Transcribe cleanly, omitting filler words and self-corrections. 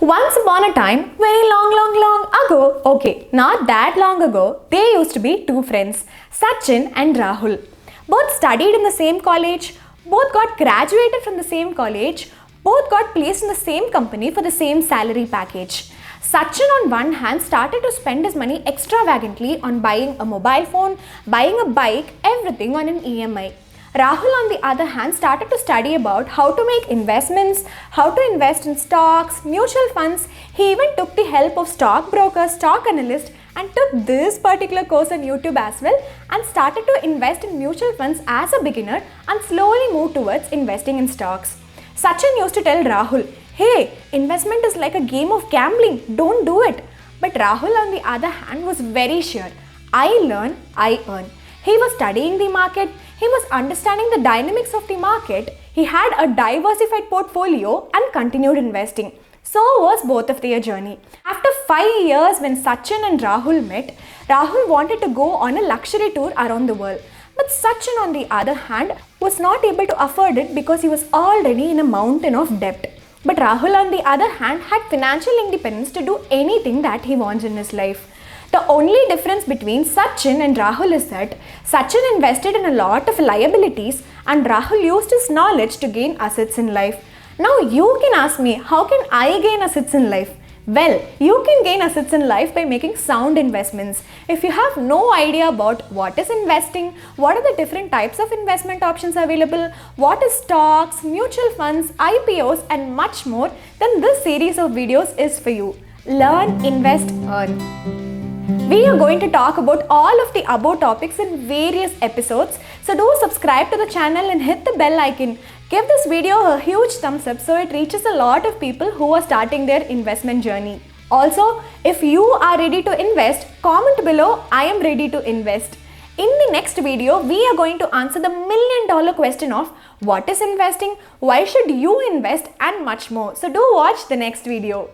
Once upon a time, very long ago, okay, not that long ago, there used to be two friends, Sachin and Rahul. Both studied in the same college, both got graduated from the same college, both got placed in the same company for the same salary package. Sachin on one hand started to spend his money extravagantly on buying a mobile phone, buying a bike, everything on an EMI. Rahul on the other hand started to study about how to make investments, how to invest in stocks, mutual funds. He even took the help of stockbrokers, stock analysts and took this particular course on YouTube as well and started to invest in mutual funds as a beginner and slowly moved towards investing in stocks. Sachin used to tell Rahul, hey, investment is like a game of gambling, don't do it. But Rahul on the other hand was very sure, I learn, I earn. He was studying the market, he was understanding the dynamics of the market, he had a diversified portfolio and continued investing. So was both of their journey. After 5 years when Sachin and Rahul met, Rahul wanted to go on a luxury tour around the world. But Sachin on the other hand was not able to afford it because he was already in a mountain of debt. But Rahul on the other hand had financial independence to do anything that he wants in his life. The only difference between Sachin and Rahul is that Sachin invested in a lot of liabilities and Rahul used his knowledge to gain assets in life. Now you can ask me, how can I gain assets in life? Well, you can gain assets in life by making sound investments. If you have no idea about what is investing, what are the different types of investment options available, what is stocks, mutual funds, IPOs and much more, then this series of videos is for you. Learn, invest, earn. We are going to talk about all of the above topics in various episodes. So do subscribe to the channel and hit the bell icon. Give this video a huge thumbs up so it reaches a lot of people who are starting their investment journey. Also, if you are ready to invest, comment below, I am ready to invest. In the next video, we are going to answer the million-dollar question of what is investing, why should you invest and much more. So do watch the next video.